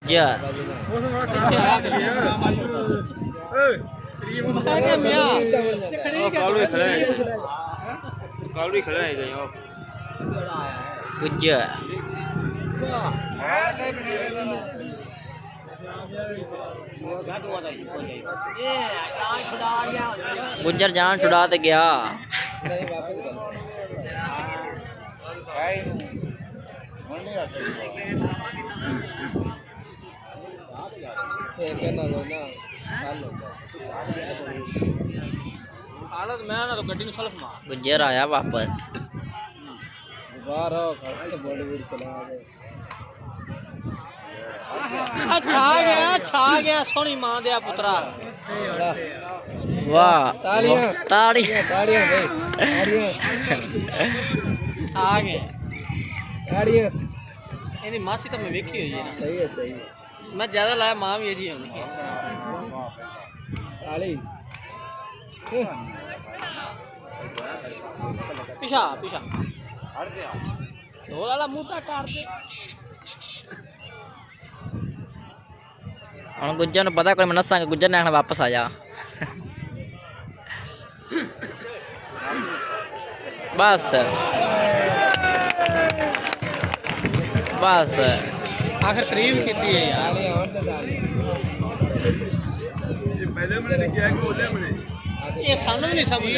जा गुज्जा गुज्जर जान छुड़ा ते गया गुज्जर आया वापस छा गया सोनी मां दे पुत्रा वाह तालियां तालियां तालियां भाई छा गया तालियां इहदी मासी तो मैं वेखी हुई है ना सही है मैं ज्यादा लाया मां भी जी होनी ताली पिछा पिछा हट गया दो वाला मुंह काट दे हम गुज्जर ने पता कोई मैं नसांगे गुज्जर ने आखना वापस आ जा बस बस आखिर करीब की है यार ये सानू नहीं समझ